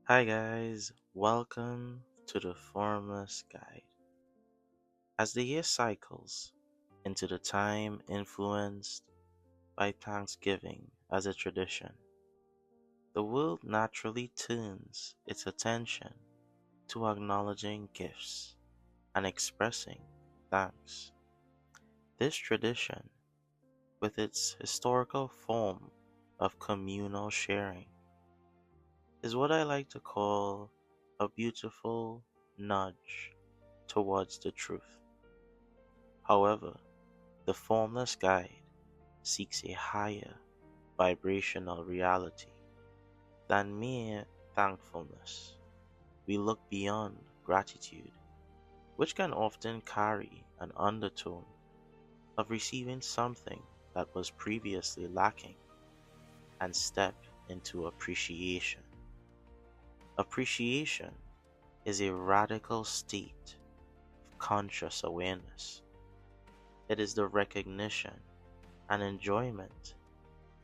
Hi guys, welcome to the Formless Guide. As the year cycles into the time influenced by Thanksgiving as a tradition, the world naturally turns its attention to acknowledging gifts and expressing thanks. This tradition, with its historical form of communal sharing, is what I like to call a beautiful nudge towards the truth. However, the Formless Guide seeks a higher vibrational reality than mere thankfulness. We look beyond gratitude, which can often carry an undertone of receiving something that was previously lacking, and step into appreciation. Appreciation is a radical state of conscious awareness. It is the recognition and enjoyment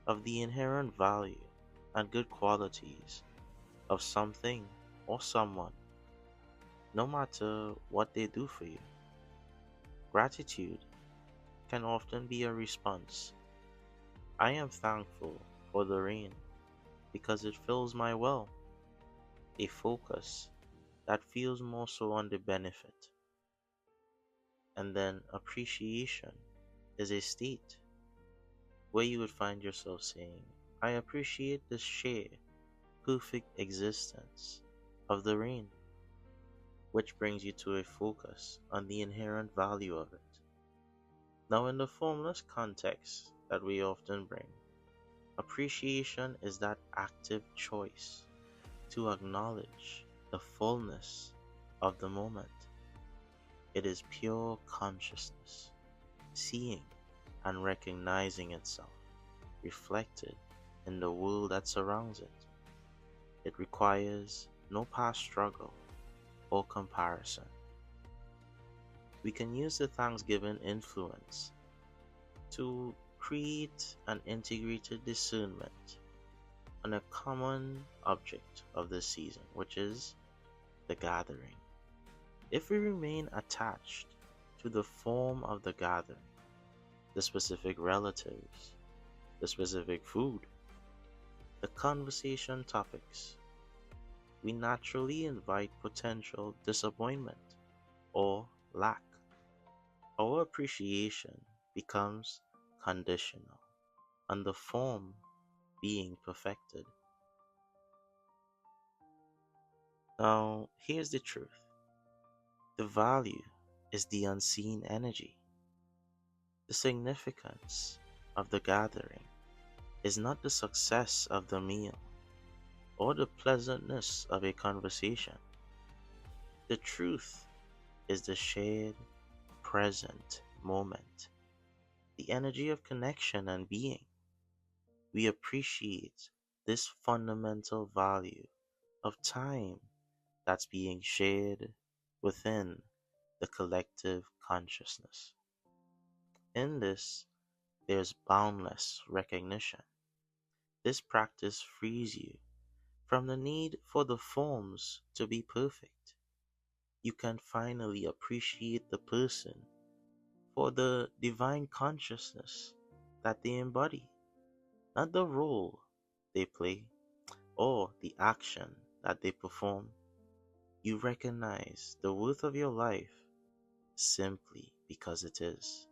of the inherent value and good qualities of something or someone, no matter what they do for you. Gratitude can often be a response. I am thankful for the rain because it fills my well, a focus that feels more so on the benefit. And then appreciation is a state where you would find yourself saying, I appreciate the sheer, perfect existence of the rain, which brings you to a focus on the inherent value of it. Now, in the formless context that we often bring, appreciation is that active choice to acknowledge the fullness of the moment. It is pure consciousness, seeing and recognizing itself reflected in the world that surrounds it. It requires no past struggle or comparison. We can use the Thanksgiving influence to create an integrated discernment on a common object of this season, which is the gathering. If we remain attached to the form of the gathering, the specific relatives, the specific food, the conversation topics, we naturally invite potential disappointment or lack. Our appreciation becomes conditional on the form being perfected. Now, here's the truth: the value is the unseen energy. The significance of the gathering is not the success of the meal or the pleasantness of a conversation. The truth is the shared present moment, the energy of connection and being. We appreciate this fundamental value of time that's being shared within the collective consciousness. In this, there's boundless recognition. This practice frees you from the need for the forms to be perfect. You can finally appreciate the person for the divine consciousness that they embody, not the role they play or the action that they perform. You recognize the worth of your life simply because it is.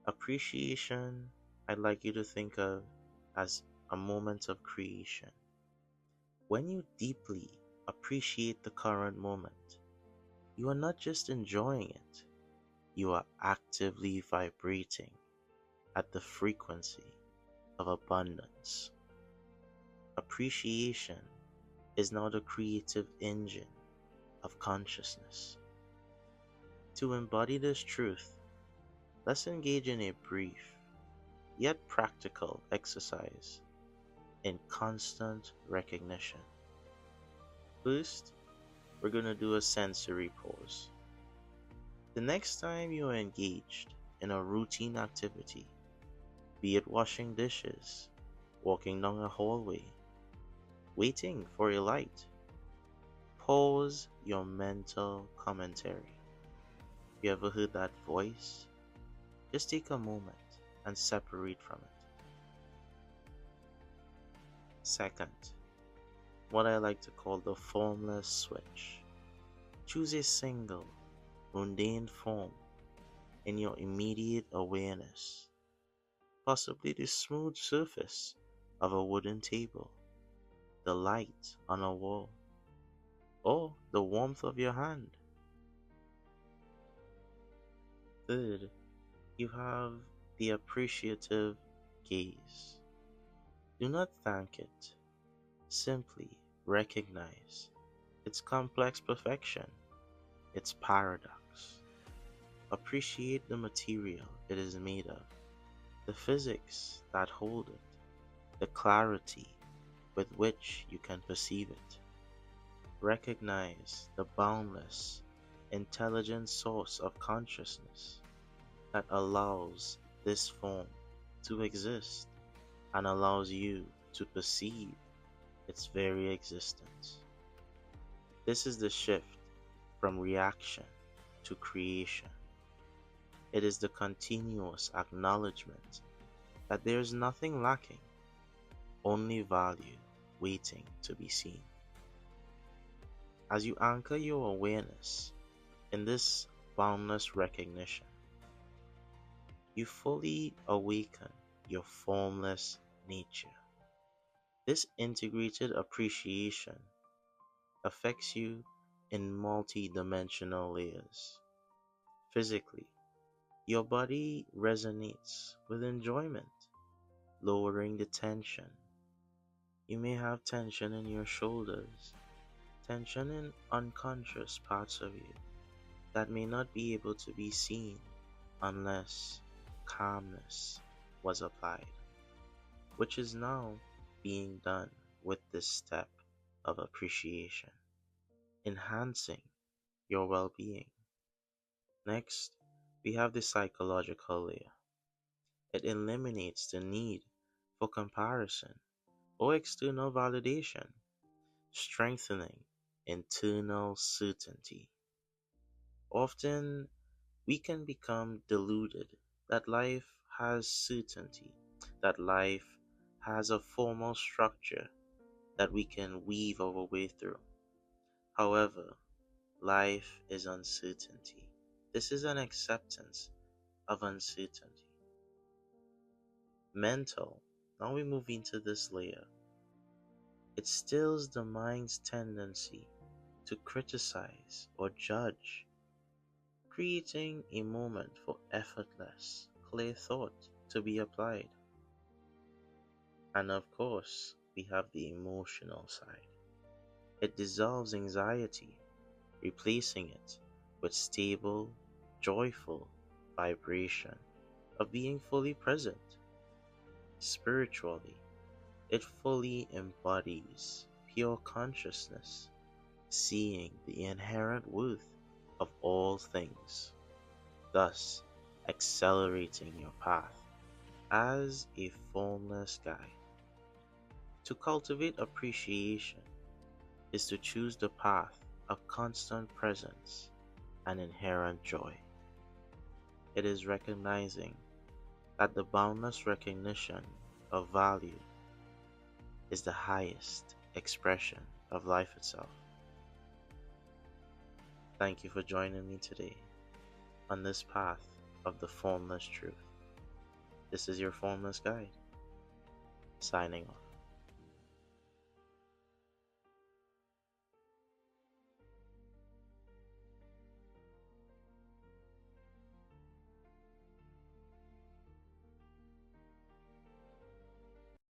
Appreciation, I'd like you to think of as a moment of creation. When you deeply appreciate the current moment, you are not just enjoying it, you are actively vibrating at the frequency of abundance. Appreciation is now the creative engine of consciousness. To embody this truth, let's engage in a brief yet practical exercise in constant recognition. First, we're going to do a sensory pause. The next time you are engaged in a routine activity, be it washing dishes, walking down a hallway, waiting for a light. Pause your mental commentary. You ever heard that voice? Just take a moment and separate from it. Second, what I like to call the formless switch. Choose a single, mundane form in your immediate awareness, possibly the smooth surface of a wooden table, the light on a wall, or the warmth of your hand. Third, you have the appreciative gaze. Do not thank it, simply recognize its complex perfection, its paradox. Appreciate the material it is made of, the physics that hold it, the clarity with which you can perceive it. Recognize the boundless, intelligent source of consciousness that allows this form to exist and allows you to perceive its very existence. This is the shift from reaction to creation. It is the continuous acknowledgement that there is nothing lacking, only value waiting to be seen. As you anchor your awareness in this boundless recognition, you fully awaken your formless nature. This integrated appreciation affects you in multi-dimensional layers. Physically, your body resonates with enjoyment, lowering the tension. You may have tension in your shoulders, tension in unconscious parts of you that may not be able to be seen unless calmness was applied, which is now being done with this step of appreciation, enhancing your well-being. Next, we have the psychological layer. It eliminates the need for comparison or external validation, strengthening internal certainty. Often, we can become deluded that life has certainty, that life has a formal structure that we can weave our way through. However, life is uncertainty. This is an acceptance of uncertainty. Mental, now we move into this layer. It stills the mind's tendency to criticize or judge, creating a moment for effortless, clear thought to be applied. And of course, we have the emotional side. It dissolves anxiety, replacing it with stable, joyful vibration of being fully present. Spiritually, it fully embodies pure consciousness, seeing the inherent worth of all things, thus accelerating your path as a formless guide. To cultivate appreciation is to choose the path of constant presence and inherent joy. It is recognizing that the boundless recognition of value is the highest expression of life itself. Thank you for joining me today on this path of the formless truth. This is your formless guide, signing off.